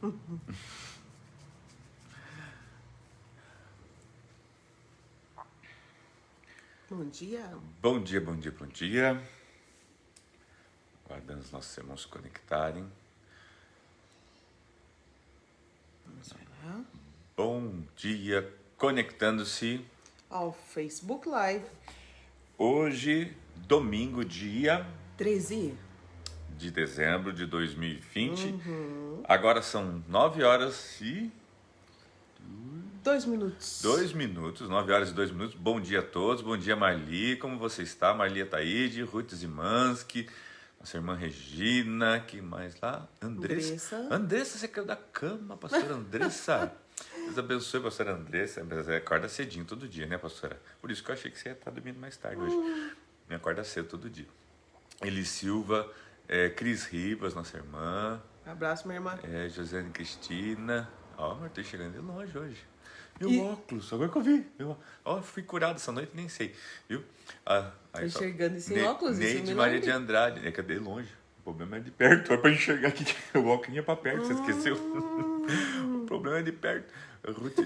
Bom dia. Bom dia, bom dia, bom dia. Aguardando os nossos irmãos se conectarem. Vamos lá. Bom dia, conectando-se. Ao Facebook Live. Hoje, domingo, dia 13. de dezembro de 2020. Agora são 9 horas e 2 minutos. 2 minutos, 9 horas e 2 minutos. Bom dia a todos, bom dia Marli, como você está? Marli Ataíde, Ruth Zimanski, nossa irmã Regina, que mais lá? Andressa. Andressa, você caiu da cama, pastora Andressa. Deus abençoe, pastora Andressa. Você acorda cedinho todo dia, né, pastora? Por isso que eu achei que você ia estar dormindo mais tarde hoje. Me acorda cedo todo dia. Eli Silva, Cris Ribas, nossa irmã. Abraço, minha irmã. Josiane Cristina. Ó, eu tô chegando de longe hoje. Meu óculos, agora que eu vi. Fui curado essa noite, nem sei, viu? Tô enxergando isso em óculos, isso Neide Maria de Andrade, cadê longe? O problema é de perto, é pra enxergar aqui. O óculos ia pra perto, você esqueceu? O problema é de perto. Ruth...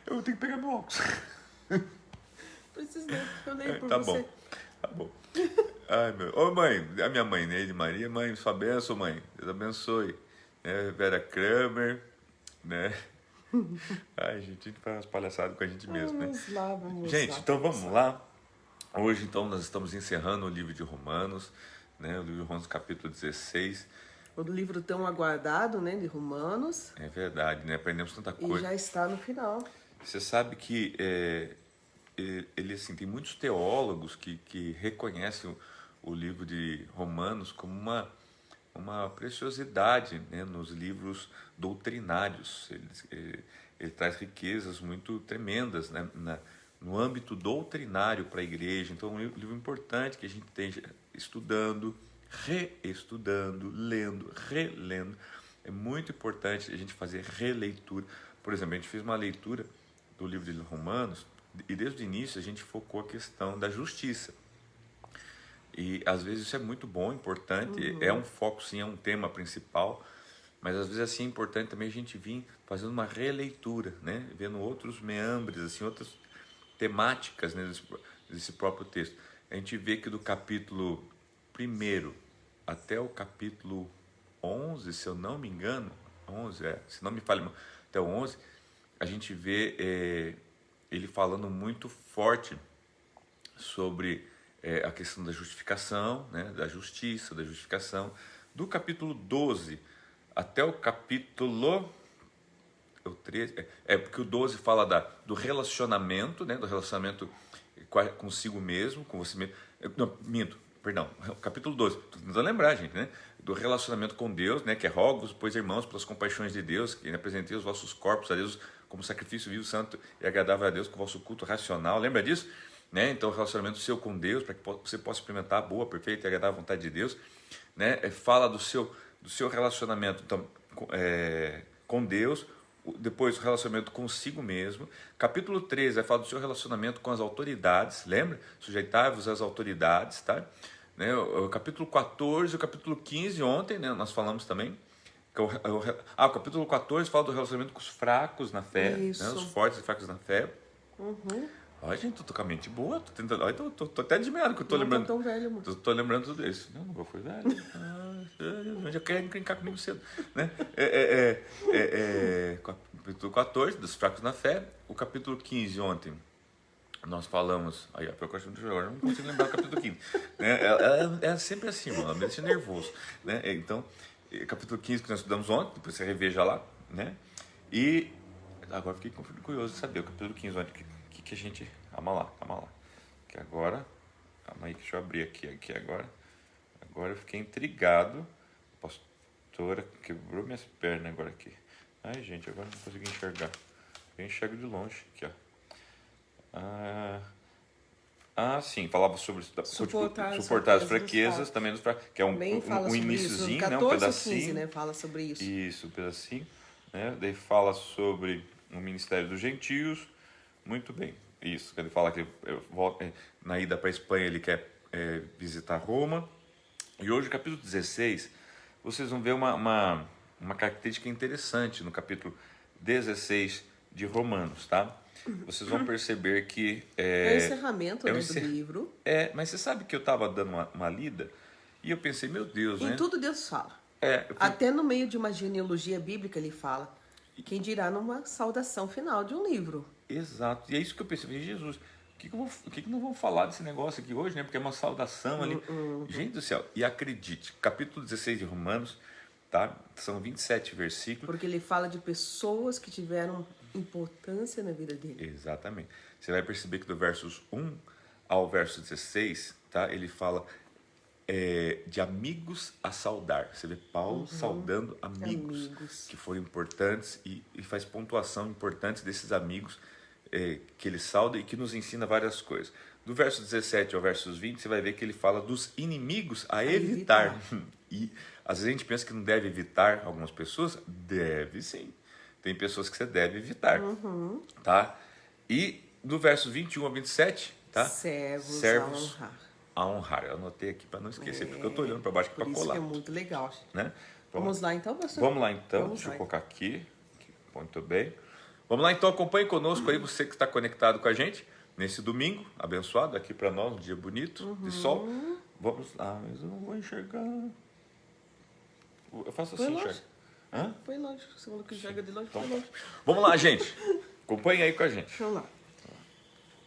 eu tenho que pegar meu óculos. Preciso não, eu leio por tá você. Bom, tá bom. Ai, meu... Ô, mãe, a minha mãe, Neide Maria, mãe, sua bênção, mãe. Deus abençoe. Vera Kramer, né? Ai, gente, a gente faz umas palhaçadas com a gente mesmo, né? Vamos lá, vamos gente, lá. Então vamos lá. Hoje, então, nós estamos encerrando o livro de Romanos, né? O livro de Romanos, capítulo 16. O livro tão aguardado, né, de Romanos. É verdade, né? Aprendemos tanta coisa. E já está no final. Você sabe que ele, assim, tem muitos teólogos que reconhecem o livro de Romanos como uma preciosidade, né, nos livros doutrinários. Ele traz riquezas muito tremendas, né, no âmbito doutrinário para a igreja. Então, é um livro importante que a gente esteja estudando, reestudando, lendo, relendo. É muito importante a gente fazer releitura. Por exemplo, a gente fez uma leitura do livro de Romanos e desde o início a gente focou a questão da justiça. E às vezes isso é muito bom, importante, é um foco sim, é um tema principal, mas às vezes assim é importante também a gente vir fazendo uma releitura, né? Vendo outros meandres, assim, outras temáticas, né, desse próprio texto. A gente vê que do capítulo 1 até o capítulo 11, se eu não me engano, 11, se não me falha, até o 11, a gente vê ele falando muito forte sobre a questão da justificação, né, da justiça, da justificação. Do capítulo 12 até o capítulo 13, porque o 12 fala do relacionamento, né, do relacionamento consigo mesmo, com você mesmo. Não, minto, perdão, o capítulo 12, estou tentando lembrar, gente, né, do relacionamento com Deus, né, que é rogo-vos, pois irmãos, pelas compaixões de Deus, que apresentei os vossos corpos a Deus como sacrifício vivo, santo e agradável a Deus, com o vosso culto racional. Lembra disso? Né? Então, o relacionamento seu com Deus, para que você possa experimentar a boa, perfeita e agradável vontade de Deus, né? Fala do seu relacionamento então, com Deus, depois o relacionamento consigo mesmo. Capítulo 13 vai falar do seu relacionamento com as autoridades, lembra? Sujeitai-vos às autoridades, tá? Né? O capítulo 14 e o capítulo 15, ontem, né, nós falamos também. O capítulo 14 fala do relacionamento com os fracos na fé, né? Os fortes e fracos na fé. Olha, gente, tô com a mente boa, tô tentando. Olha, tô até admirado que eu tô lembrando. Não tô tão velho, mano. Tô lembrando tudo isso. Não fui velho. Já quer encrencar comigo cedo, né? Capítulo 14, dos fracos na fé. O capítulo 15, ontem, nós falamos. Aí, agora não consigo lembrar do capítulo 15. Né? É sempre assim, mano, ela me deixa nervoso. Né? Então, capítulo 15 que nós estudamos ontem, depois você reveja lá, né? E agora fiquei curioso de saber o capítulo 15 ontem. Que a gente... Calma lá. Que agora... Calma aí, deixa eu abrir aqui agora. Agora eu fiquei intrigado. A pastora quebrou minhas pernas agora aqui. Ai, gente, agora não consegui enxergar. Eu enxergo de longe aqui, ó. Sim, falava sobre suportar as fraquezas, também dos fracos, que é um iniciozinho, né, um pedacinho. 15, né, fala sobre isso. Isso, um pedacinho, né? Daí fala sobre o ministério dos gentios. Muito bem, isso. Ele fala que na ida para a Espanha ele quer visitar Roma. E hoje, capítulo 16, vocês vão ver uma característica interessante no capítulo 16 de Romanos, tá? Vocês vão perceber que... É o encerramento, é o né, encer- do livro. Mas você sabe que eu estava dando uma lida e eu pensei, meu Deus, Em né? tudo Deus fala. Eu fui- Até no meio de uma genealogia bíblica ele fala. Quem dirá numa saudação final de um livro. Exato. E é isso que eu pensei, falei, Jesus, o que não vão falar desse negócio aqui hoje, né? Porque é uma saudação ali. Gente do céu, e acredite, capítulo 16 de Romanos, tá? São 27 versículos. Porque ele fala de pessoas que tiveram importância na vida dele. Exatamente. Você vai perceber que do versos 1 ao verso 16, tá? Ele fala de amigos a saudar. Você vê Paulo saudando amigos que foram importantes e faz pontuação importante desses amigos que ele sauda e que nos ensina várias coisas. Do verso 17 ao versos 20, você vai ver que ele fala dos inimigos a evitar. E às vezes a gente pensa que não deve evitar algumas pessoas. Deve sim. Tem pessoas que você deve evitar. Tá? E do verso 21 ao 27, tá? Servos a honrar. A honrar. Eu anotei aqui para não esquecer, porque eu estou olhando para baixo para Por isso colar. que é muito legal. Né? Vamos lá então, pastor? Vamos lá então, deixa eu colocar aqui. Muito bem. Vamos lá então, acompanhe conosco aí, você que está conectado com a gente, nesse domingo abençoado aqui para nós, um dia bonito, de sol. Vamos lá, mas eu não vou enxergar. Eu faço assim, enxerga. Hã? Foi longe, você falou que enxerga de longe, Então, foi longe. vamos lá, gente. Acompanhe aí com a gente. Vamos lá.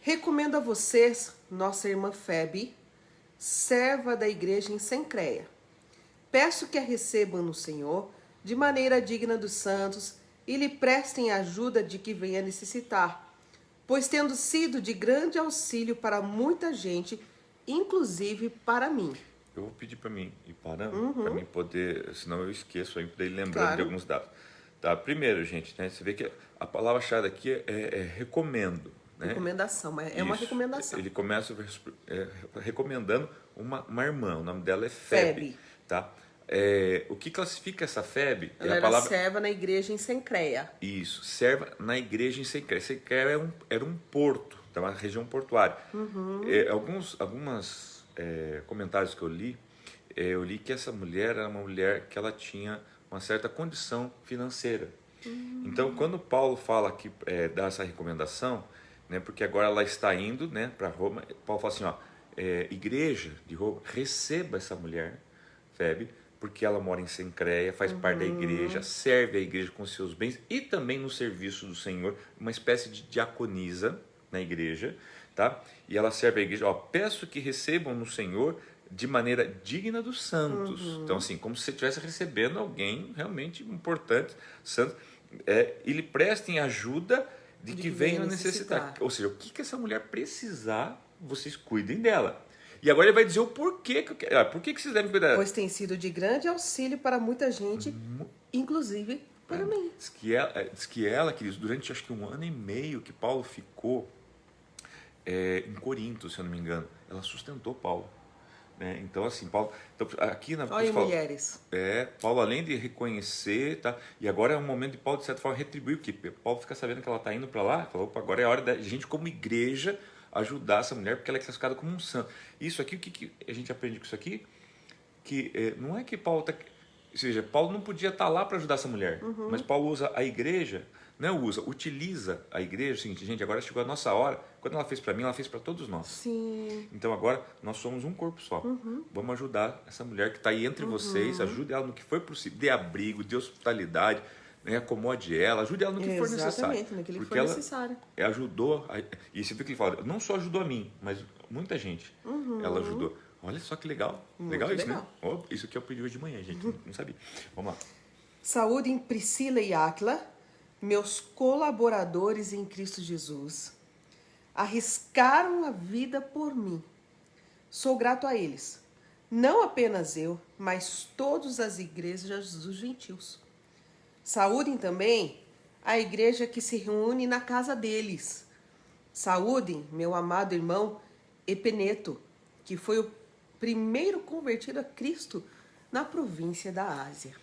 Recomendo a vocês, nossa irmã Febe, serva da igreja em Sencreia. Peço que a recebam no Senhor de maneira digna dos santos e lhe prestem a ajuda de que venha necessitar, pois tendo sido de grande auxílio para muita gente, inclusive para mim. Eu vou pedir para mim ir parando, para mim poder, senão eu esqueço aí, para ir lembrando Claro. de alguns dados. Tá? Primeiro, gente, né, você vê que a palavra-chave aqui é recomendo. Né? Recomendação, mas é uma Isso. recomendação. Ele começa recomendando uma irmã, o nome dela é Febe. Tá? O que classifica essa Febe Ela era serva na igreja em Sencreia. Isso, serva na igreja em Sencreia. Sencreia era um porto, tá? Uma região portuária. Alguns comentários que eu li que essa mulher era uma mulher que ela tinha uma certa condição financeira. Então, quando Paulo fala que dá essa recomendação, né, porque agora ela está indo, né, para Roma, Paulo fala assim, igreja de Roma, receba essa mulher, Febe, porque ela mora em Sencreia, faz parte da igreja, serve a igreja com seus bens e também no serviço do Senhor, uma espécie de diaconisa na igreja, tá? E ela serve a igreja, peço que recebam no Senhor de maneira digna dos santos. Então, assim, como se você estivesse recebendo alguém realmente importante, santo, e lhe prestem ajuda de que venham necessitar. Ou seja, o que essa mulher precisar, vocês cuidem dela. E agora ele vai dizer o porquê por que vocês devem cuidar dela. Pois tem sido de grande auxílio para muita gente, inclusive para mim. Diz que ela, queridos, durante acho que 1 ano e meio que Paulo ficou em Corinto, se eu não me engano, ela sustentou Paulo. Né? Então, assim, Paulo... Então, aqui na Olha, mulheres. Paulo, além de reconhecer, tá? E agora é um momento de Paulo, de certa forma, retribuir o que? Paulo fica sabendo que ela está indo para lá, falou, opa, agora é a hora da gente, como igreja, ajudar essa mulher, porque ela é classificada como um santo. Isso aqui, o que a gente aprende com isso aqui? Que não é que Paulo está... Ou seja, Paulo não podia estar lá para ajudar essa mulher, mas Paulo usa a igreja, utiliza a igreja, o seguinte, gente, agora chegou a nossa hora, quando ela fez para mim, ela fez para todos nós. Sim. Então agora nós somos um corpo só. Vamos ajudar essa mulher que está aí entre vocês, ajude ela no que for possível, dê abrigo, dê hospitalidade, né, acomode ela, ajude ela no que for necessário. Exatamente, naquilo que Porque for necessário. Ela ajudou, e você vê que ele fala, não só ajudou a mim, mas muita gente ela ajudou. Olha só que legal. Legal isso, né? Isso que eu pedi hoje de manhã, gente. Não sabia. Vamos lá. Saúdem Priscila e Áquila, meus colaboradores em Cristo Jesus. Arriscaram a vida por mim. Sou grato a eles. Não apenas eu, mas todas as igrejas dos gentios. Saúdem também a igreja que se reúne na casa deles. Saúdem meu amado irmão Epeneto, que foi o primeiro convertido a Cristo na província da Ásia.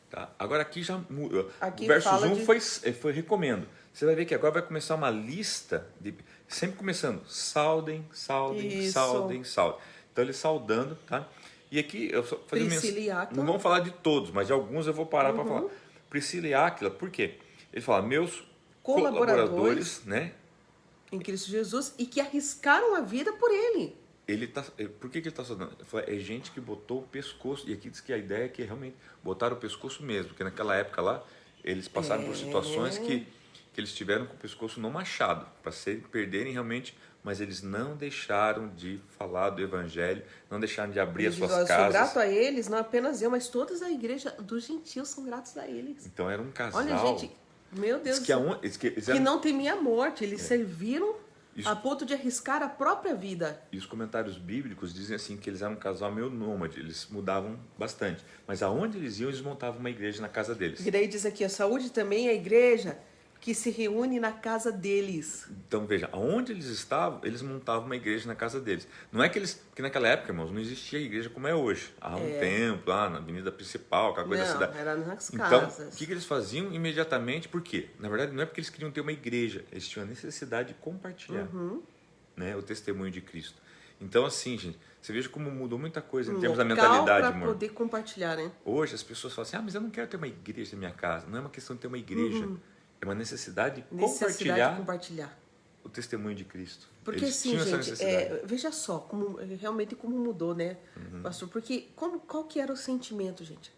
Tá. Agora aqui já muda. Aqui o verso 1 de... foi recomendo. Você vai ver que agora vai começar uma lista, sempre começando, saudem. Então ele saudando, tá? E aqui eu só fazer Priscila e Áquila. não vamos falar de todos, mas de alguns eu vou parar para falar. Priscila e Áquila, por quê? Ele fala, meus colaboradores, né? Em Cristo Jesus, e que arriscaram a vida por ele. Por que ele está falando? Ele fala, é gente que botou o pescoço, e aqui diz que a ideia é que realmente botaram o pescoço mesmo, porque naquela época lá, eles passaram por situações que eles tiveram com o pescoço no machado, para perderem realmente, mas eles não deixaram de falar do evangelho, não deixaram de abrir as suas casas. Eu sou grato a eles, não apenas eu, mas todas a igreja dos gentios são gratos a eles. Então era um casal. Olha, gente, meu Deus, que não temia a morte, eles serviram a ponto de arriscar a própria vida. E os comentários bíblicos dizem assim que eles eram um casal meio nômade, eles mudavam bastante. Mas aonde eles iam, eles montavam uma igreja na casa deles. E daí diz aqui, a saúde também é a igreja que se reúne na casa deles. Então veja, aonde eles estavam, eles montavam uma igreja na casa deles. Não é que eles, porque naquela época, irmãos, não existia igreja como é hoje. Há um templo, lá na avenida principal, aquela coisa da cidade. Era nas casas. Então, o que eles faziam imediatamente? Por quê? Na verdade, não é porque eles queriam ter uma igreja, eles tinham a necessidade de compartilhar, né, o testemunho de Cristo. Então, assim, gente, você veja como mudou muita coisa em termos da mentalidade, amor. Para poder compartilhar, né? Hoje as pessoas falam assim, mas eu não quero ter uma igreja na minha casa. Não é uma questão de ter uma igreja. É uma necessidade de compartilhar o testemunho de Cristo. Porque assim, gente, veja só realmente como mudou, né, pastor? Porque qual que era o sentimento, gente?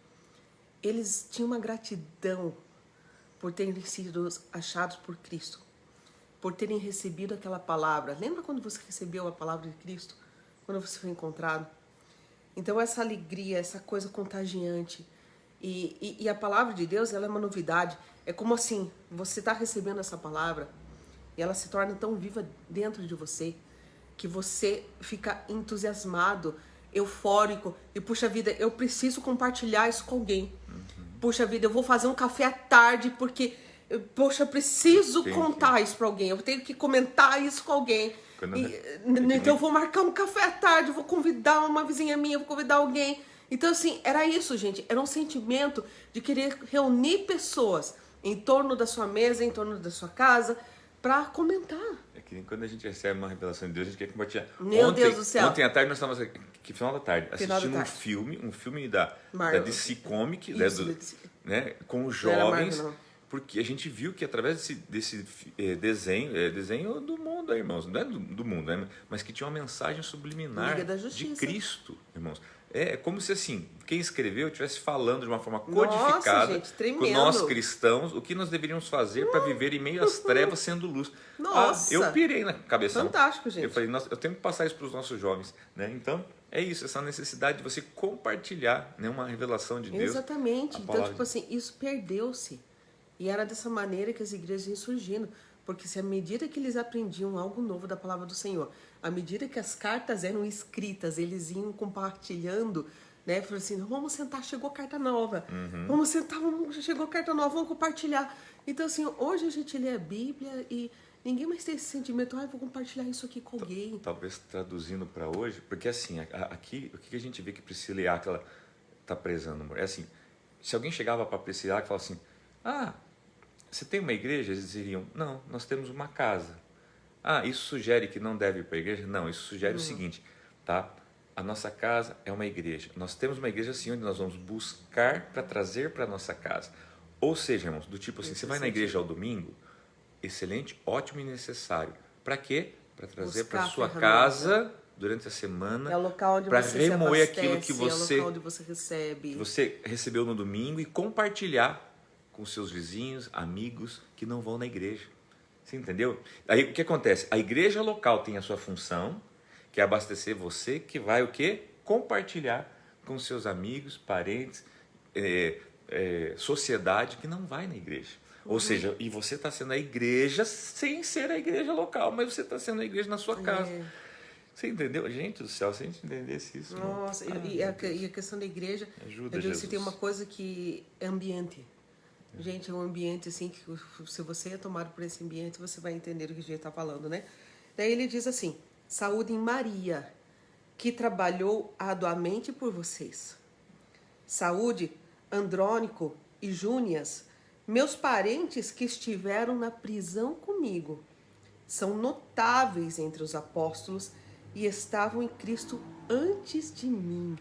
Eles tinham uma gratidão por terem sido achados por Cristo, por terem recebido aquela palavra. Lembra quando você recebeu a palavra de Cristo? Quando você foi encontrado? Então essa alegria, essa coisa contagiante. E a palavra de Deus, ela é uma novidade. É como assim, você está recebendo essa palavra e ela se torna tão viva dentro de você que você fica entusiasmado, eufórico e, puxa vida, eu preciso compartilhar isso com alguém. Puxa vida, eu vou fazer um café à tarde porque, poxa, eu preciso contar isso para alguém. Eu tenho que comentar isso com alguém. Então eu vou marcar um café à tarde, eu vou convidar uma vizinha minha, eu vou convidar alguém. Então assim, era isso, gente. Era um sentimento de querer reunir pessoas em torno da sua mesa, em torno da sua casa, para comentar. É que quando a gente recebe uma revelação de Deus, a gente quer compartilhar. Meu Deus do céu. Ontem à tarde nós estávamos aqui, final da tarde, assistindo um filme da DC Comics, né, com jovens, porque a gente viu que através desse desenho do mundo, irmãos, não é do mundo, né, mas que tinha uma mensagem subliminar de Cristo, irmãos. É como se assim, quem escreveu estivesse falando de uma forma codificada com nós cristãos o que nós deveríamos fazer para viver em meio às trevas sendo luz. Nossa, eu pirei na cabeça. Fantástico, gente. Eu falei, nossa, eu tenho que passar isso para os nossos jovens, né? Então, é isso, essa necessidade de você compartilhar, né, uma revelação de Deus. Exatamente. Então, tipo assim, isso perdeu-se. E era dessa maneira que as igrejas iam surgindo. Porque se à medida que eles aprendiam algo novo da palavra do Senhor, à medida que as cartas eram escritas, eles iam compartilhando, né? Falaram assim, vamos sentar, chegou carta nova. Vamos sentar, chegou carta nova, vamos compartilhar. Então, assim, hoje a gente lê a Bíblia e ninguém mais tem esse sentimento, vou compartilhar isso aqui com alguém. Talvez traduzindo para hoje, porque assim, aqui, o que a gente vê que Priscila e Áquila tá prezando, amor? É assim, se alguém chegava para Priscila e Áquila e falava assim, você tem uma igreja? Eles diriam, não, nós temos uma casa. Isso sugere que não deve ir para a igreja? Não, isso sugere o seguinte, tá? A nossa casa é uma igreja. Nós temos uma igreja assim, onde nós vamos buscar para trazer para a nossa casa. Ou seja, irmãos, do tipo assim, você vai na igreja ao domingo, excelente, ótimo e necessário. Para quê? Para trazer para a sua casa durante a semana, para remoer aquilo que você, é o local onde você recebe. Que você recebeu no domingo e compartilhar com seus vizinhos, amigos que não vão na igreja. Você entendeu? Aí o que acontece? A igreja local tem a sua função, que é abastecer você, que vai o quê? Compartilhar com seus amigos, parentes, sociedade que não vai na igreja. Ou seja, e você está sendo a igreja sem ser a igreja local, mas você está sendo a igreja na sua casa. Você entendeu? Gente do céu, se a gente entendesse isso... Nossa, e a questão da igreja, ajuda, eu digo que tem uma coisa que é ambiente. Gente, é um ambiente assim, que se você é tomado por esse ambiente, você vai entender o que a gente está falando, né? Daí ele diz assim, saúde em Maria, que trabalhou arduamente por vocês. Saúde, Andrônico e Júnias, meus parentes que estiveram na prisão comigo. São notáveis entre os apóstolos e estavam em Cristo antes de mim.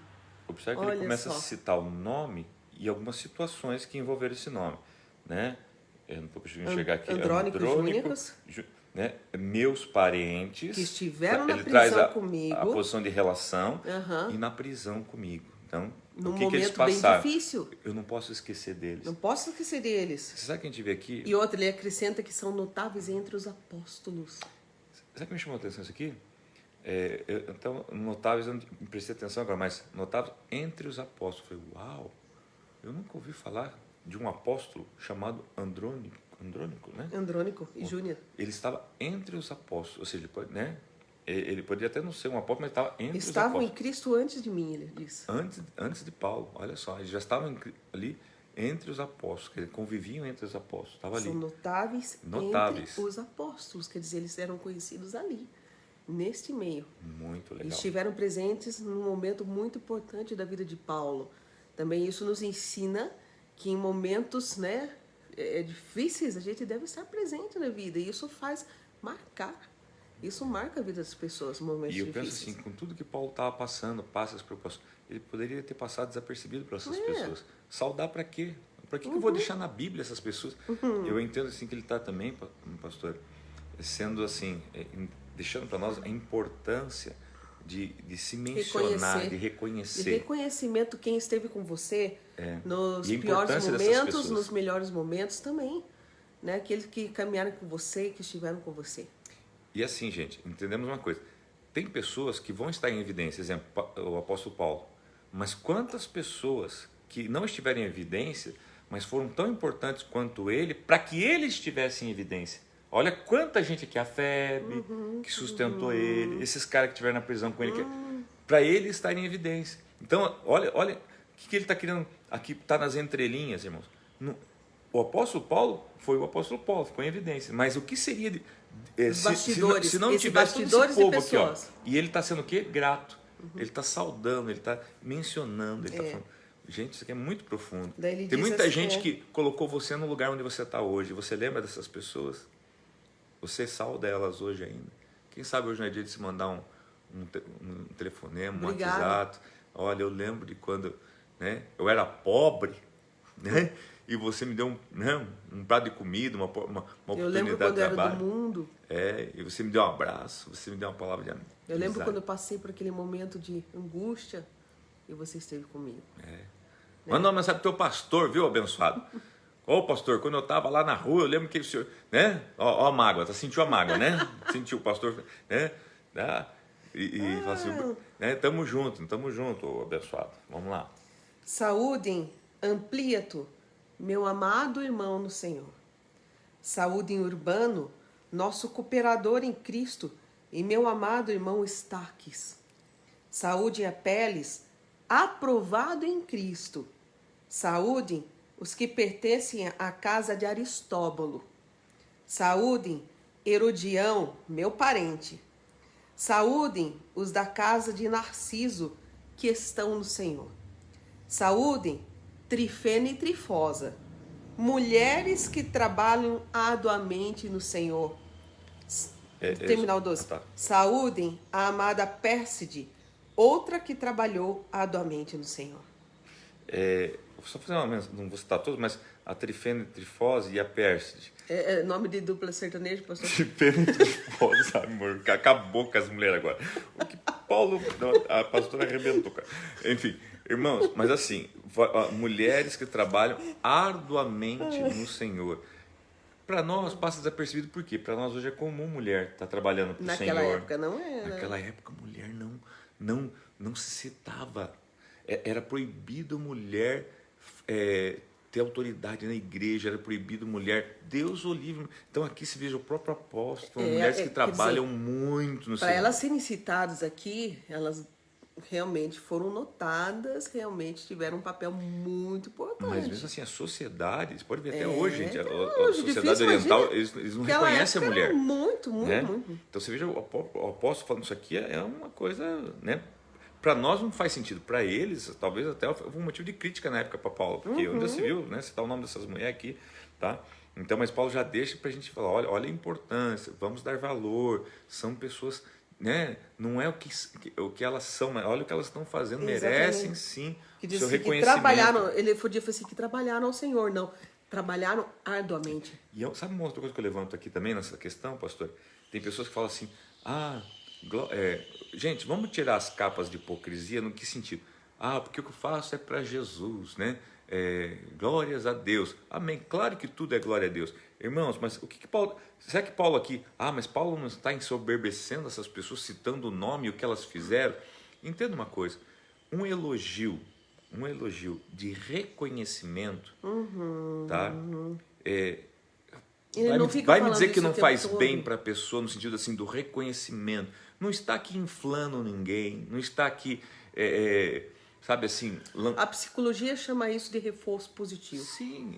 observe que ele Olha começa a só. citar o nome e algumas situações que envolveram esse nome, né? Eu não estou conseguindo chegar aqui. Andrônico Júnicos, Né? Meus parentes. que estiveram na Ele traz prisão a comigo, posição de relação aham, e na prisão comigo. Então, o num que eles momento bem passaram? difícil. Eu não posso esquecer deles. Não posso esquecer deles. Você sabe que a gente vê aqui? E outra, ele acrescenta que são notáveis entre os apóstolos. Sabe o que me chamou a atenção isso aqui? Então, notáveis, eu não prestei atenção agora, mas notáveis entre os apóstolos. Eu falei, uau, eu nunca ouvi falar de um apóstolo chamado Andrônico, né? Andrônico e Júnior. Ele estava entre os apóstolos, ou seja, né? Ele poderia até não ser um apóstolo, mas estava entre os Estavam em apóstolos. Cristo antes de mim, ele diz. Antes de Paulo, olha só, eles já estavam ali entre os apóstolos, quer dizer, conviviam entre os apóstolos, estava ali. São notáveis Notáveis. entre os apóstolos, quer dizer, eles eram conhecidos ali, neste meio. Muito legal. Eles estiveram presentes num momento muito importante da vida de Paulo. Também isso nos ensina que em momentos, né, difíceis, a gente deve estar presente na vida. E isso faz marcar. Isso marca a vida das pessoas, momentos E eu difíceis. penso assim, com tudo que Paulo estava passando, passa as preocupações, ele poderia ter passado desapercebido para essas pessoas. Saudar para quê? Para que eu vou deixar na Bíblia essas pessoas? Eu entendo assim que ele está também, pastor, sendo assim, deixando para nós a importância de se mencionar, de reconhecer. De reconhecimento quem esteve com você nos E a piores importância dessas momentos, pessoas. nos melhores momentos também. Né? Aqueles que caminharam com você, que estiveram com você. E assim, gente, entendemos uma coisa. Tem pessoas que vão estar em evidência, exemplo, o apóstolo Paulo. Mas quantas pessoas que não estiverem em evidência, mas foram tão importantes quanto ele, para que ele estivesse em evidência? Olha quanta gente aqui, a Febe, que sustentou ele, esses caras que estiveram na prisão com ele, para ele estar em evidência. Então, olha o que ele está querendo, aqui está nas entrelinhas, irmãos. O apóstolo Paulo foi o apóstolo Paulo, ficou em evidência. Mas o que seria se não tivesse todo esse povo aqui, ó, e ele está sendo o quê? Grato. Ele está saudando, ele está mencionando, ele está falando. Gente, isso aqui é muito profundo. Tem muita gente que colocou você no lugar onde você está hoje. Você lembra dessas pessoas? Você sauda elas hoje ainda. Quem sabe hoje não é dia de se mandar um telefonema, um WhatsApp. Olha, eu lembro de quando, né, eu era pobre, né? E você me deu um prato de comida, uma oportunidade de trabalho. Eu lembro quando eu era do mundo. E você me deu um abraço, você me deu uma palavra de amizade. Eu lembro quando eu passei por aquele momento de angústia e você esteve comigo. Manda uma mensagem pro teu pastor, viu, abençoado? Ô, pastor, quando eu estava lá na rua, eu lembro que o senhor, né? Ó a mágoa, sentiu a mágoa, né? Sentiu o pastor, né? E fala assim, né? Tamo junto, abençoado. Vamos lá. Saúdem, Ampliato, meu amado irmão no Senhor. Saúdem Urbano, nosso cooperador em Cristo, e meu amado irmão Estaques. Saúdem Apeles, aprovado em Cristo. Saúdem os que pertencem à casa de Aristóbulo. Saúdem Herodião, meu parente. Saúdem os da casa de Narciso, que estão no Senhor. Saúdem Trifena e Trifosa, mulheres que trabalham arduamente no Senhor. Terminal 12. Tá. Saúdem a amada Pérside, outra que trabalhou arduamente no Senhor. Vou só fazer não vou citar todos, mas a Trifena e Trifose e a Pérside. Nome de dupla sertaneja, pastor? Trifena e Trifose, amor, acabou com as mulheres agora. O que Paulo, a pastora arrebentou, cara. Enfim, irmãos, mas assim, mulheres que trabalham arduamente no Senhor. Para nós passa desapercebido, por quê? Para nós hoje é comum mulher estar trabalhando para o Senhor. Naquela época não era. Naquela época mulher não se citava. Era proibido mulher ter autoridade na igreja, era proibido mulher. Deus o livre. Então aqui se veja o próprio apóstolo, mulheres que trabalham muito no Senhor. Para elas serem citadas aqui, elas realmente foram notadas, realmente tiveram um papel muito importante. Mas mesmo assim, a sociedade, você pode ver até hoje, gente, a sociedade oriental, eles não reconhecem a mulher. Muito. Então você veja, o apóstolo falando isso aqui é uma coisa, né? Para nós não faz sentido, para eles talvez até foi um motivo de crítica na época para Paulo, porque onde se viu, né, citar o nome dessas mulheres aqui, tá? Então, mas Paulo já deixa para a gente falar, olha a importância, vamos dar valor, são pessoas né? Não é o que elas são, mas olha o que elas estão fazendo, Exatamente. merecem sim Que o diz seu assim, que reconhecimento. trabalharam, ele podia falar assim, que trabalharam ao Senhor, não. Trabalharam arduamente. E sabe uma outra coisa que eu levanto aqui também nessa questão, pastor? Tem pessoas que falam assim, gente, vamos tirar as capas de hipocrisia, no que sentido? Porque o que eu faço é para Jesus, né? Glórias a Deus. Amém. Claro que tudo é glória a Deus. Irmãos, mas o que Paulo... Será que Paulo aqui... mas Paulo não está ensoberbecendo essas pessoas, citando o nome e o que elas fizeram? Entenda uma coisa. Um elogio de reconhecimento, tá? Ele não fica Vai me falando dizer que isso não o tempo faz todo. bem para a pessoa, no sentido assim do reconhecimento. Não está aqui inflando ninguém, não está aqui, sabe assim... A psicologia chama isso de reforço positivo. Sim,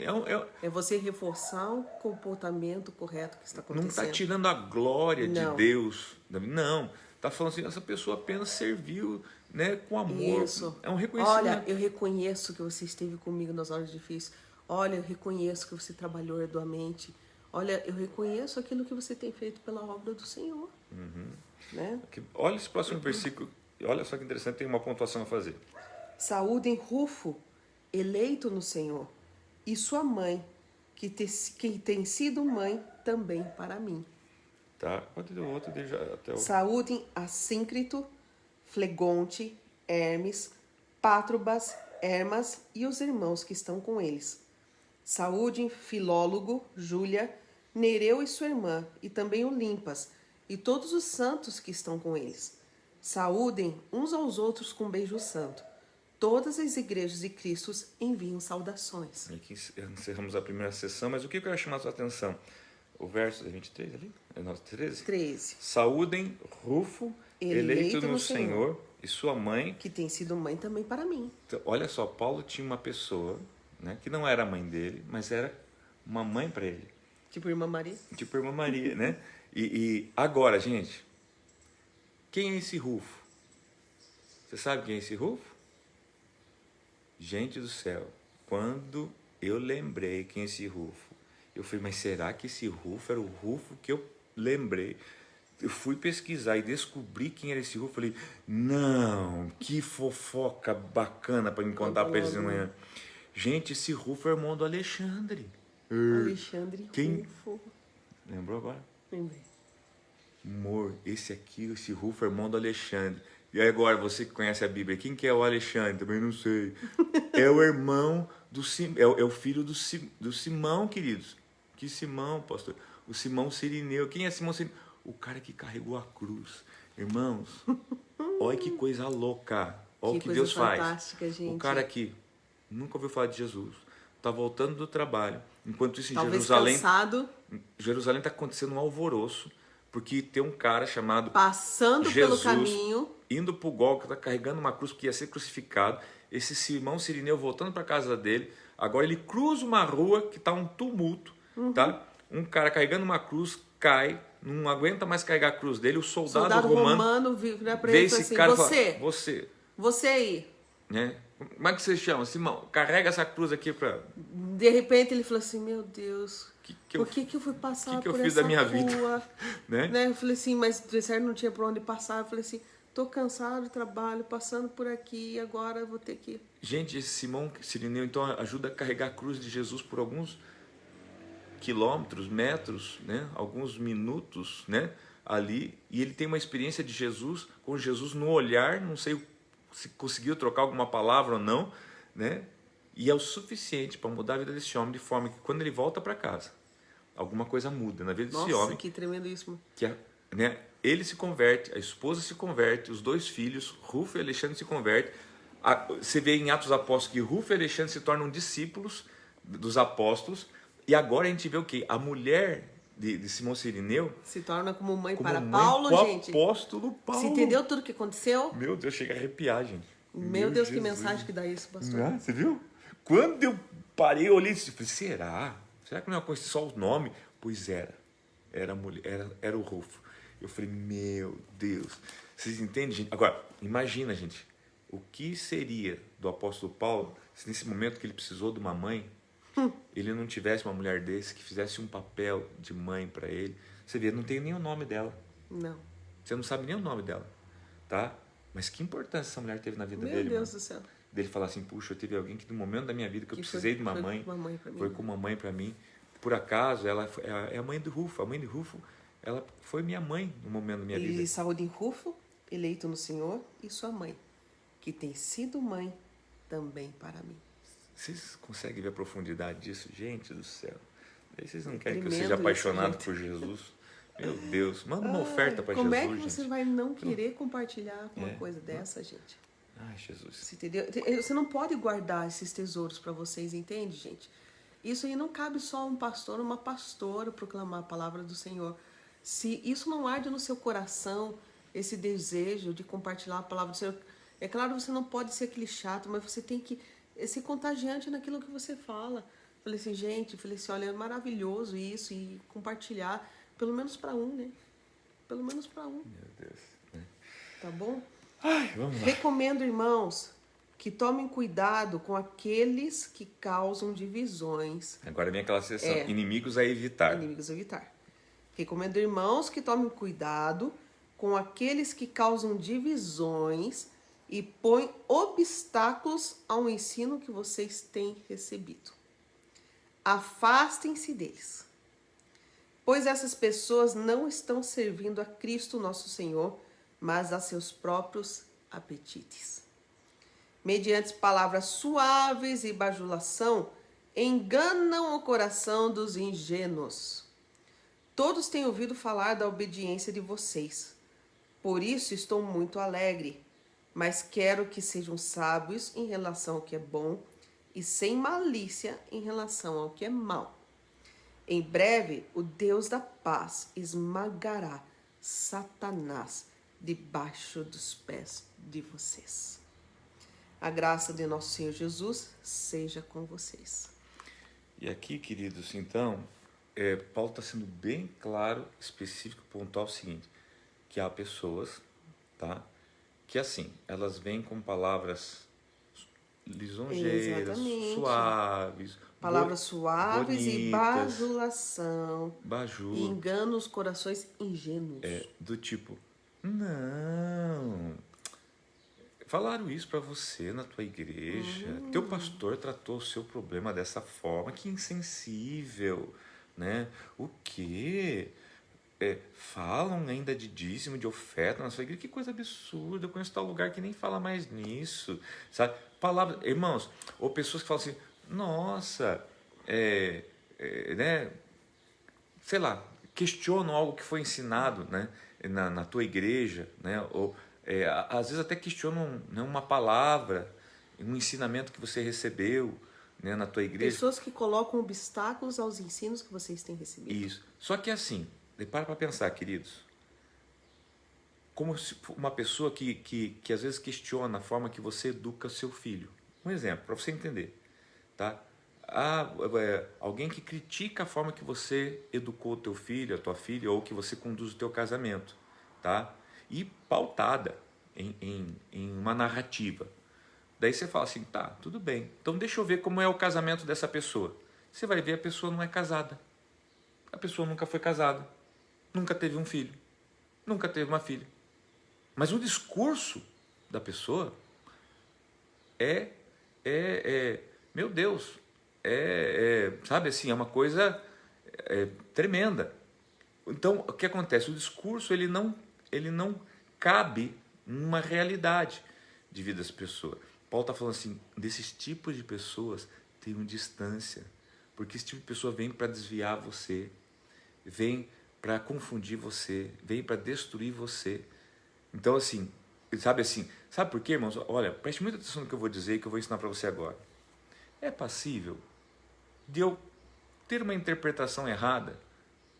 É você reforçar o comportamento correto que está acontecendo. não está tirando a glória de Não. Deus. Não, está falando assim, essa pessoa apenas serviu, né, com amor. Isso. É um reconhecimento. Olha, eu reconheço que você esteve comigo nas horas difíceis. Olha, eu reconheço que você trabalhou arduamente. Olha, eu reconheço aquilo que você tem feito pela obra do Senhor. Né? Olha esse próximo versículo. Olha só que interessante, tem uma pontuação a fazer. Saúdem Rufo, eleito no Senhor, e sua mãe, que tem sido mãe também para mim. Tá? Pode ler o outro, deixa até o... Saúdem Assíncrito, Flegonte, Hermes, Pátrobas, Hermas e os irmãos que estão com eles. Saúdem Filólogo, Júlia, Nereu e sua irmã, e também o Limpas, e todos os santos que estão com eles. Saúdem uns aos outros com beijo santo. Todas as igrejas de Cristo enviam saudações. Aqui encerramos a primeira sessão, mas o que eu quero chamar a sua atenção? O verso 23 ali? É nosso 13? 13. Saúdem Rufo, eleito no Senhor, e sua mãe. Que tem sido mãe também para mim. Então, olha só, Paulo tinha uma pessoa, né, que não era mãe dele, mas era uma mãe para ele. Tipo irmã Maria. Tipo irmã Maria, né? E agora, gente, quem é esse Rufo? Você sabe quem é esse Rufo? Gente do céu, quando eu lembrei quem é esse Rufo, eu falei, mas será que esse Rufo era o Rufo que eu lembrei? Eu fui pesquisar e descobri quem era esse Rufo. Falei, não, que fofoca bacana para me contar para eles de manhã. Gente, esse Rufo é irmão do Alexandre. Alexandre Quem? Rufo. Lembrou agora? Lembrei. Amor, esse Rufo é irmão do Alexandre. E aí agora, você que conhece a Bíblia, quem que é o Alexandre? Também não sei. É o irmão do é o filho do Simão, queridos. Que Simão, pastor? O Simão Sirineu. Quem é Simão Sirineu? O cara que carregou a cruz. Irmãos, olha que coisa louca. Olha o que Deus faz. Gente. O cara que nunca ouviu falar de Jesus, está voltando do trabalho. Enquanto isso, em Talvez Jerusalém está acontecendo um alvoroço, porque tem um cara chamado passando Jesus, pelo caminho, indo para o Gólgota, carregando uma cruz que ia ser crucificado. Esse Simão Sirineu voltando para a casa dele. Agora ele cruza uma rua que está um tumulto, tá? Um cara carregando uma cruz cai, não aguenta mais carregar a cruz dele. O soldado romano vira para vê ele esse assim, cara e fala, você aí. Né? Como é que você chama? Simão, carrega essa cruz aqui para... De repente ele falou assim, meu Deus, por que eu fui passar por eu fiz essa da minha rua? vida? Né? Eu falei assim, mas de certo não tinha por onde passar. Eu falei assim, tô cansado do trabalho, passando por aqui, e agora eu vou ter que... Gente, esse Simão Sirineu, então, ajuda a carregar a cruz de Jesus por alguns quilômetros, metros, né? Alguns minutos, né? Ali, e ele tem uma experiência de Jesus, com Jesus no olhar, não sei se conseguiu trocar alguma palavra ou não, né? E é o suficiente para mudar a vida desse homem, de forma que quando ele volta para casa, alguma coisa muda na vida desse homem. Nossa, que tremendo isso. Né? Ele se converte, a esposa se converte, os dois filhos, Rufo e Alexandre, se convertem. Você vê em Atos dos Apóstolos que Rufo e Alexandre se tornam discípulos dos apóstolos. E agora a gente vê o quê? A mulher de Simão Sirineu se torna como mãe como para mãe Paulo, gente. Apóstolo Paulo. Você entendeu tudo o que aconteceu? Meu Deus, chega a arrepiar, gente. Meu Deus, que mensagem que dá isso, pastor. Ah, você viu? Quando eu parei, eu olhei e falei, será? Será que não é uma coisa só o nome? Pois era. Era a mulher, era o Rufo. Eu falei, meu Deus. Vocês entendem, gente? Agora, imagina, gente, o que seria do apóstolo Paulo se nesse momento que ele precisou de uma mãe, ele não tivesse uma mulher desse que fizesse um papel de mãe para ele. Você vê, não tem nem o nome dela. Não. Você não sabe nem o nome dela, tá? Mas que importância essa mulher teve na vida Meu dele, Deus mano. do céu. Dele falar assim, puxa, eu tive alguém que no momento da minha vida que eu Que precisei de uma foi mãe, uma mãe pra mim. foi com uma mãe para mim. Por acaso, ela é a mãe do Rufo. A mãe do Rufo, ela foi minha mãe no momento da minha vida. E saúde em Rufo, eleito no Senhor, e sua mãe, que tem sido mãe também para mim. Vocês conseguem ver a profundidade disso? Gente do céu. Aí vocês não É querem que eu tremendo seja isso, apaixonado gente. por Jesus? Meu Deus, manda uma oferta para Jesus, Como é que você gente. vai não querer compartilhar uma É. coisa dessa, gente? Ai, Jesus. Você entendeu? Você não pode guardar esses tesouros para vocês, entende, gente? Isso aí não cabe só a um pastor ou uma pastora proclamar a palavra do Senhor. Se isso não arde no seu coração, esse desejo de compartilhar a palavra do Senhor, é claro, você não pode ser aquele chato, mas você tem que ser contagiante naquilo que você fala. Falei assim, gente, olha, é maravilhoso isso, e compartilhar, pelo menos para um, né? Pelo menos para um. Meu Deus. Tá bom? Ai, vamos lá. Recomendo, irmãos, que tomem cuidado com aqueles que causam divisões. Agora vem aquela sessão, inimigos a evitar. Inimigos a evitar. Recomendo, irmãos, que tomem cuidado com aqueles que causam divisões e põem obstáculos ao ensino que vocês têm recebido. Afastem-se deles, pois essas pessoas não estão servindo a Cristo nosso Senhor, mas a seus próprios apetites. Mediante palavras suaves e bajulação, enganam o coração dos ingênuos. Todos têm ouvido falar da obediência de vocês. Por isso estou muito alegre, mas quero que sejam sábios em relação ao que é bom e sem malícia em relação ao que é mal. Em breve, o Deus da paz esmagará Satanás debaixo dos pés de vocês. A graça de nosso Senhor Jesus seja com vocês. E aqui, queridos, então, Paulo está sendo bem claro, específico, pontual o seguinte, que há pessoas, tá, que assim, elas vêm com palavras lisonjeiras, Exatamente. suaves, Palavras suaves bonitas, e bajulação. bajula, E engana os corações ingênuos. do tipo, não, falaram isso para você na tua igreja, teu pastor tratou o seu problema dessa forma, que insensível, né? O quê? Falam ainda de dízimo, de oferta na sua igreja, que coisa absurda, eu conheço tal lugar que nem fala mais nisso, sabe? Palavras, irmãos, ou pessoas que falam assim, nossa, né? Sei lá, questionam algo que foi ensinado, né? Na tua igreja, né? Ou às vezes até questionam, né, uma palavra, um ensinamento que você recebeu, né, na tua igreja. Pessoas que colocam obstáculos aos ensinos que vocês têm recebido. Isso. Só que assim, para pensar, queridos, como uma pessoa que às vezes questiona a forma que você educa seu filho. Um exemplo, para você entender, tá? Alguém que critica a forma que você educou o teu filho, a tua filha, ou que você conduz o teu casamento, tá? E pautada em uma narrativa. Daí você fala assim, tá, tudo bem, então deixa eu ver como é o casamento dessa pessoa. Você vai ver, a pessoa não é casada. A pessoa nunca foi casada, nunca teve um filho, nunca teve uma filha. Mas o discurso da pessoa meu Deus, sabe assim, é uma coisa tremenda. Então, o que acontece? O discurso ele não cabe numa realidade de vida das pessoas. Paulo está falando assim, desses tipos de pessoas tenham distância, porque esse tipo de pessoa vem para desviar você, vem para confundir você, vem para destruir você. Então, assim, sabe por quê, irmãos? Olha, preste muita atenção no que eu vou dizer e que eu vou ensinar para você agora. É passível de eu ter uma interpretação errada,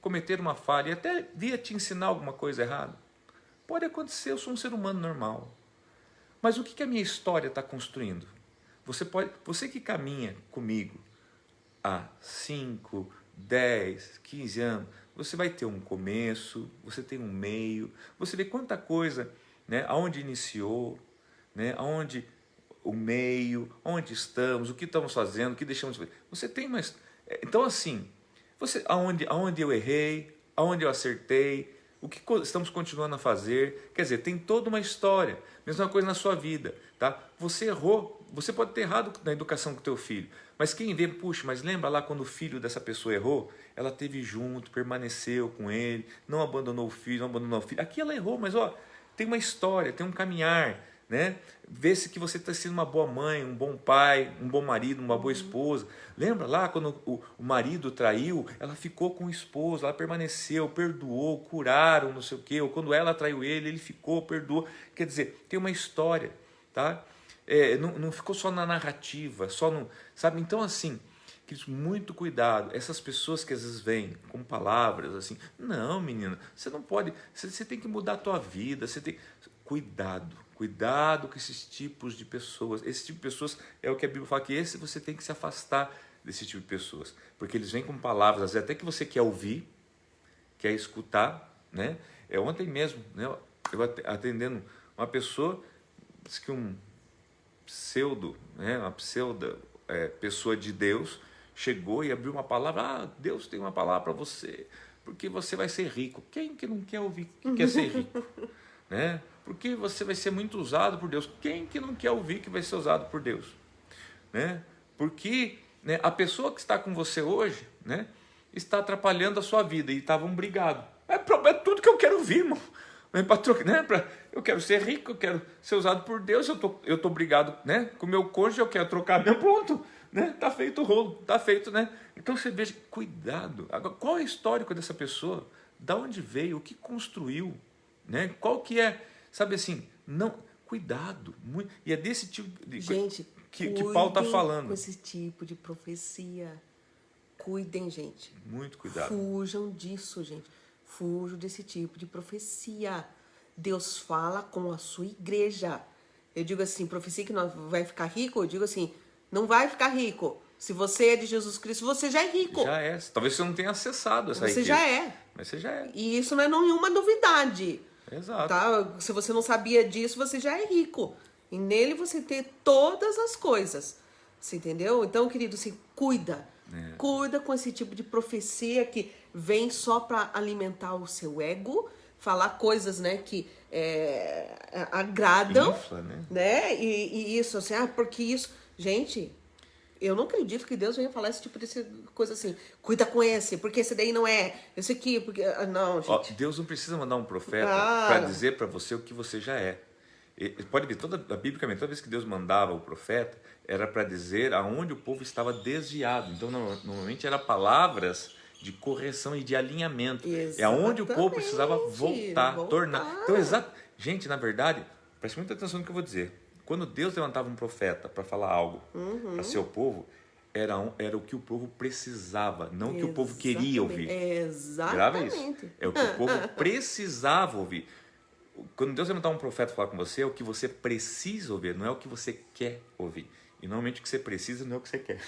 cometer uma falha e até vir a te ensinar alguma coisa errada? Pode acontecer, eu sou um ser humano normal. Mas o que a minha história está construindo? Você que caminha comigo há 5, 10, 15 anos, você vai ter um começo, você tem um meio, você vê quanta coisa, né, aonde iniciou, né, aonde o meio, onde estamos, o que estamos fazendo, o que deixamos de fazer. Você tem mais. Então, assim, aonde eu errei, aonde eu acertei, O que estamos continuando a fazer? Quer dizer, tem toda uma história. Mesma coisa na sua vida, tá? Você errou, você pode ter errado na educação com o teu filho, mas quem vê, puxa, mas lembra lá quando o filho dessa pessoa errou? Ela esteve junto, permaneceu com ele, não abandonou o filho, não abandonou o filho. Aqui ela errou, mas ó, tem uma história, tem um caminhar, né? Vê-se que você está sendo uma boa mãe, um bom pai, um bom marido, uma boa esposa. Lembra lá quando o marido traiu, ela ficou com o esposo, ela permaneceu, perdoou, curaram, não sei o quê. Ou quando ela traiu ele ficou, perdoou. Quer dizer, tem uma história, tá? Não ficou só na narrativa, só no, sabe? Então assim, queridos, muito cuidado. Essas pessoas que às vezes vêm com palavras assim, não, menina, você não pode, você tem que mudar a tua vida, você tem, cuidado. Cuidado com esses tipos de pessoas. Esse tipo de pessoas é o que a Bíblia fala, que esse você tem que se afastar desse tipo de pessoas. Porque eles vêm com palavras, às vezes até que você quer ouvir, quer escutar, né? Ontem mesmo, né, eu atendendo uma pessoa, disse que uma pseudo pessoa de Deus, chegou e abriu uma palavra, Deus tem uma palavra para você, porque você vai ser rico. Quem que não quer ouvir que quer ser rico? Né? Porque você vai ser muito usado por Deus. Quem que não quer ouvir que vai ser usado por Deus? Né? Porque, né, a pessoa que está com você hoje, né, está atrapalhando a sua vida e estavam brigados. É tudo que eu quero ouvir, irmão. Eu quero ser rico, eu quero ser usado por Deus, eu tô brigado, né, com o meu cônjuge, eu quero trocar meu ponto. Né? Tá feito o rolo, tá feito, né? Então você veja, cuidado. Agora, qual é o histórico dessa pessoa? Da onde veio? O que construiu? Né? Qual que é, sabe assim, não, cuidado, muito, e é desse tipo de gente, que Paulo está falando. Com esse tipo de profecia, cuidem, gente. Muito cuidado. Fujam disso, gente. Fujam desse tipo de profecia. Deus fala com a sua igreja. Eu digo assim, profecia que não vai ficar rico, eu digo assim, não vai ficar rico. Se você é de Jesus Cristo, você já é rico. Já é. Talvez você não tenha acessado essa riqueza. Você já é. Mas você já é. E isso não é nenhuma novidade. Exato. Tá? Se você não sabia disso, você já é rico. E nele você tem todas as coisas. Você entendeu? Então, querido, assim, cuida. Cuida com esse tipo de profecia que vem só para alimentar o seu ego, falar coisas, né, que agradam. Infla, né? E isso, assim, porque isso... Gente... Eu não acredito que Deus venha falar esse tipo de coisa assim. Cuida com esse, porque esse daí não é. Esse aqui, porque... Não, gente. Deus não precisa mandar um profeta para dizer para você o que você já é. Pode ver, biblicamente, toda vez que Deus mandava o profeta, era para dizer aonde o povo estava desviado. Então, normalmente, eram palavras de correção e de alinhamento. Exatamente. É aonde o povo precisava voltar. Tornar. Então, gente, na verdade, preste muita atenção no que eu vou dizer. Quando Deus levantava um profeta para falar algo para seu povo, era o que o povo precisava, não o que o povo queria ouvir. Exatamente. Grava isso. É o que o povo precisava ouvir. Quando Deus levantar um profeta para falar com você, é o que você precisa ouvir, não é o que você quer ouvir. E normalmente o que você precisa não é o que você quer.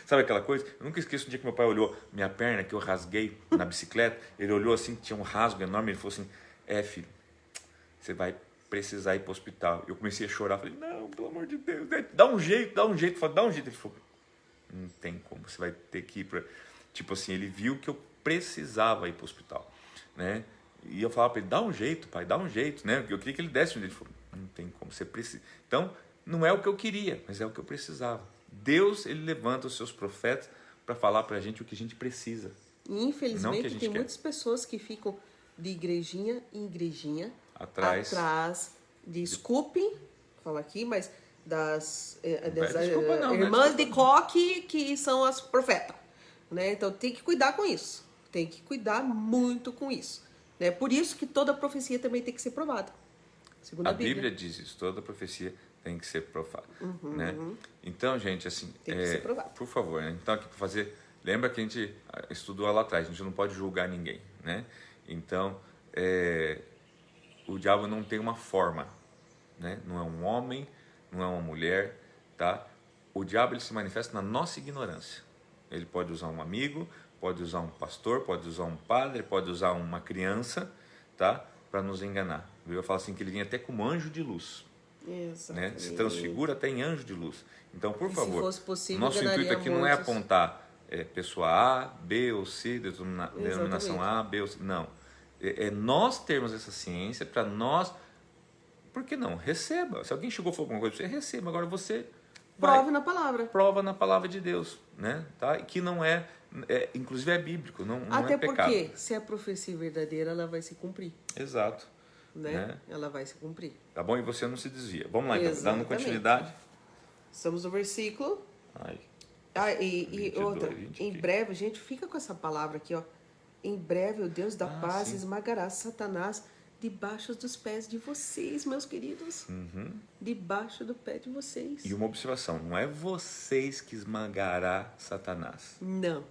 Sabe aquela coisa? Eu nunca esqueço um dia que meu pai olhou minha perna, que eu rasguei na bicicleta. Ele olhou assim, tinha um rasgo enorme. Ele falou assim, filho, você vai precisar ir para o hospital. Eu comecei a chorar, falei, não, pelo amor de Deus, dá um jeito. Falei, dá um jeito. Ele falou, não tem como, você vai ter que ir para... Tipo assim, ele viu que eu precisava ir para o hospital, né? E eu falava para ele, dá um jeito, pai, dá um jeito, né? Eu queria que ele desse um jeito. Ele falou, não tem como, você precisa. Então, não é o que eu queria, mas é o que eu precisava. Deus, ele levanta os seus profetas para falar para a gente o que a gente precisa. Infelizmente, tem muitas pessoas que ficam de igrejinha em igrejinha, atrás desculpe, falar aqui, mas das irmãs de coque que são as profetas, né? Então tem que cuidar com isso, tem que cuidar muito com isso, né? Por isso que toda profecia também tem que ser provada, segundo a Bíblia diz isso, toda profecia tem que ser provada, né? Então, gente, assim, tem que ser provado. Por favor, né? Então aqui para fazer, lembra que a gente estudou lá atrás, a gente não pode julgar ninguém, né? Então, o diabo não tem uma forma, né? Não é um homem, não é uma mulher, tá? O diabo, ele se manifesta na nossa ignorância. Ele pode usar um amigo, pode usar um pastor, pode usar um padre, pode usar uma criança, tá? Para nos enganar. Eu falo assim que ele vinha até como anjo de luz. Né? Se transfigura até em anjo de luz. Então, por favor, se fosse possível, nosso intuito aqui não é apontar pessoa A, B ou C, denominação A, B ou C. Não. é nós termos essa ciência para nós. Por que não? Receba. Se alguém chegou e falou alguma coisa, você receba. Agora você Prove na palavra. prova na palavra de Deus, né? Tá? Que não inclusive é bíblico, não Até é pecado. porque, se a profecia verdadeira, ela vai se cumprir. Exato. Né? Ela vai se cumprir. Tá bom? E você não se desvia. Vamos lá, então. Exatamente. Dando continuidade. Estamos no versículo. Ai, E 22, outra. 20 Em aqui. breve, gente, fica com essa palavra aqui, ó. Em breve, o Deus da paz sim. esmagará Satanás debaixo dos pés de vocês, meus queridos. Debaixo do pé de vocês. E uma observação, não é vocês que esmagará Satanás. Não.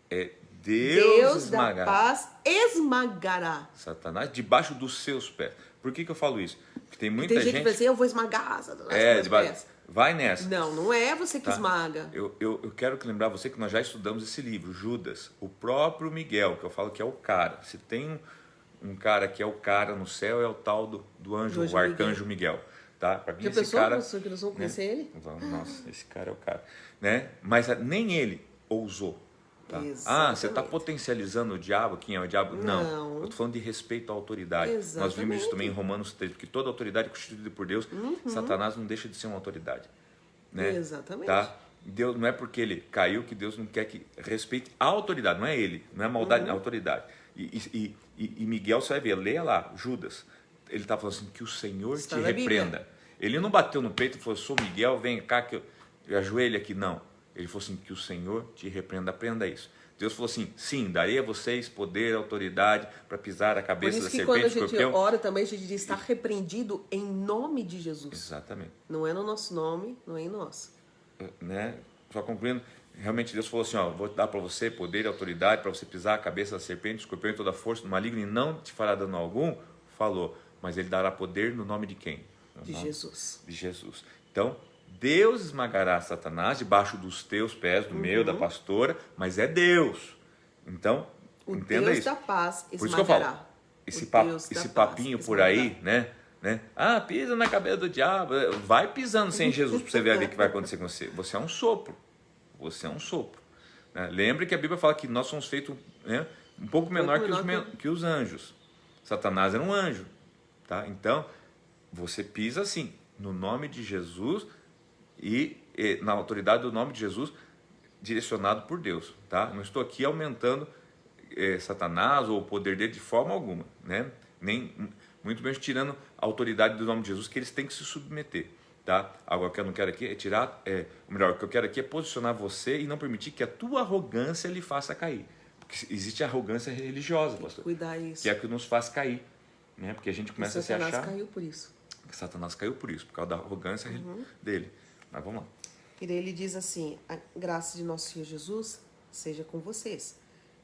É Deus da esmagará paz esmagará. Satanás debaixo dos seus pés. Por que eu falo isso? Porque tem muita Tem gente gente... que vai dizer, eu vou esmagar Satanás com meus pés. Vai nessa. Não, não é você que Tá? esmaga. Eu quero lembrar você que nós já estudamos esse livro, Judas. O próprio Miguel, que eu falo que é o cara. Se tem um cara que é o cara no céu, é o tal do anjo, o arcanjo Miguel. Tá? Pra mim, Já esse pensou, cara, professor, que nós vamos conhecer ele? Nossa, esse cara é o cara. Né? Mas nem ele ousou. Tá? Você está potencializando o diabo? Quem é o diabo? Não. Eu estou falando de respeito à autoridade. Exatamente. Nós vimos isso também em Romanos 3, porque toda autoridade é constituída por Deus. Satanás não deixa de ser uma autoridade. Né? Exatamente. Tá? Deus, não é porque ele caiu que Deus não quer que respeite a autoridade. Não é ele, não é maldade, é a autoridade. E Miguel, você vai ver, leia lá, Judas. Ele está falando assim, que o Senhor te repreenda. Bíblia. Ele não bateu no peito e falou, sou Miguel, vem cá que eu ajoelho aqui. Não. Ele falou assim, que o Senhor te repreenda, aprenda isso. Deus falou assim, sim, darei a vocês poder, autoridade para pisar a cabeça da serpente. Por isso que quando a gente ora também, a gente diz, está repreendido em nome de Jesus. Exatamente. Não é no nosso nome, não é em nós. Né? Só concluindo, realmente Deus falou assim, vou dar para você poder e autoridade para você pisar a cabeça da serpente, escorpião e toda a força do maligno e não te fará dano algum. Falou, mas ele dará poder no nome de quem? Jesus. De Jesus. Então, Deus esmagará Satanás debaixo dos teus pés, do meu, da pastora, mas é Deus. Então, entenda Deus isso. Da paz esmagará. Por isso que eu falo, esse papinho por aí, né? Pisa na cabeça do diabo. Vai pisando sem Jesus para você ver o que vai acontecer com você. Você é um sopro. Você é um sopro. Né? Lembre que a Bíblia fala que nós somos feitos um pouco menor que os anjos. Satanás era um anjo. Tá? Então, você pisa assim, no nome de Jesus e na autoridade do nome de Jesus, direcionado por Deus. Tá? Não estou aqui aumentando Satanás ou o poder dele de forma alguma. Né? Nem, muito menos tirando a autoridade do nome de Jesus, que eles têm que se submeter. Tá? Agora, o que eu não quero aqui é tirar... o melhor, o que eu quero aqui é posicionar você e não permitir que a tua arrogância lhe faça cair. Porque existe a arrogância religiosa, pastor. Cuidar isso. Que é o que nos faz cair. Né? Porque a gente começa a se achar... Satanás caiu por isso. Satanás caiu por isso, por causa da arrogância dele. Mas vamos lá. E daí ele diz assim, a graça de nosso Senhor Jesus seja com vocês.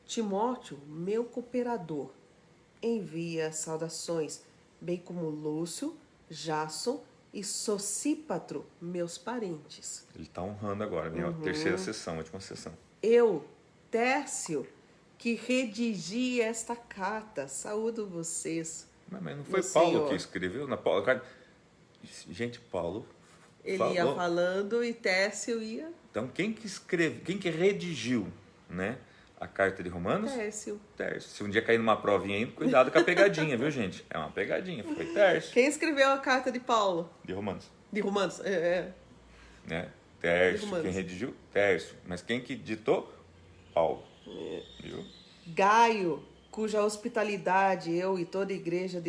Timóteo, meu cooperador, envia saudações, bem como Lúcio, Jasson e Sosípatro, meus parentes. Ele está honrando agora, minha terceira sessão, última sessão. Eu, Tércio, que redigi esta carta, saúdo vocês. Mas não foi Paulo Senhor. Que escreveu na Paulo? Gente, Paulo ele falou. Ia falando e Tércio ia... Então, quem que redigiu, né, a carta de Romanos? Tércio. Se um dia cair numa provinha aí, cuidado com a pegadinha, viu, gente? É uma pegadinha, foi Tércio. Quem escreveu a carta de Paulo? De Romanos. De Romanos, Né? Tércio, quem redigiu? Tércio. Mas quem que ditou? Paulo. Viu? Gaio, cuja hospitalidade eu e toda a igreja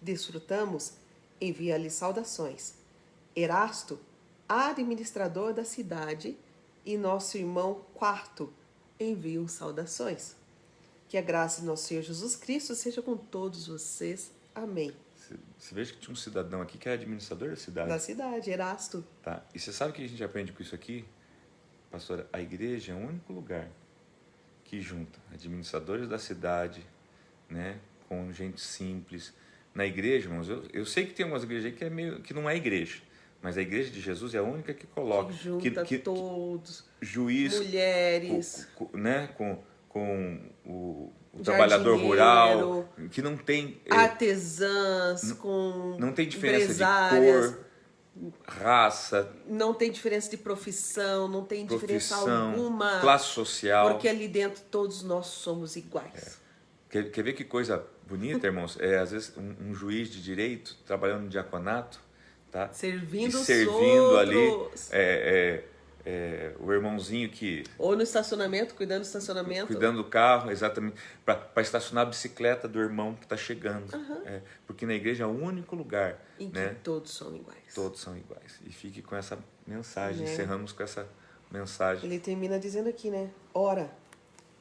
desfrutamos, envia-lhe saudações. Erasto, administrador da cidade, e nosso irmão Quarto enviam saudações. Que a graça de nosso Senhor Jesus Cristo seja com todos vocês. Amém. Você veja que tinha um cidadão aqui que é administrador da cidade. Da cidade, Erasto. Tá. E você sabe o que a gente aprende com isso aqui? Pastora, a igreja é o único lugar que junta administradores da cidade, né, com gente simples. Na igreja, irmãos, eu sei que tem algumas igrejas aí que não é igreja, mas a igreja de Jesus é a única que coloca... Que junta todos, juiz, mulheres... né, com o trabalhador rural, que não tem... artesãs, não tem diferença de cor, raça... Não tem diferença de profissão, não tem diferença alguma. Classe social. Porque ali dentro todos nós somos iguais. Quer ver que coisa bonita, irmãos, às vezes um juiz de direito trabalhando no diaconato, tá? Servindo e os servindo ali outros. o irmãozinho que Ou no estacionamento, cuidando do estacionamento. cuidando do carro, exatamente, para estacionar a bicicleta do irmão que está chegando. Porque na igreja é o único lugar, Em que né? todos são iguais. Todos são iguais. E fique com essa mensagem, Né? encerramos com essa mensagem. Ele termina dizendo aqui, né? Ora,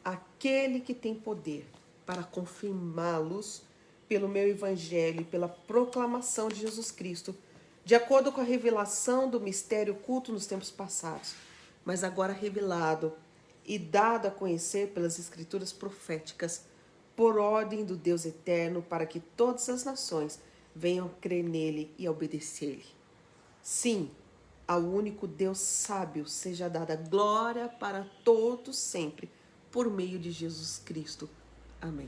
aquele que tem poder para confirmá-los pelo meu evangelho e pela proclamação de Jesus Cristo, de acordo com a revelação do mistério oculto nos tempos passados, mas agora revelado e dado a conhecer pelas escrituras proféticas, por ordem do Deus eterno, para que todas as nações venham crer nele e obedecer-lhe. Sim, ao único Deus sábio seja dada glória para todos sempre, por meio de Jesus Cristo. Amém.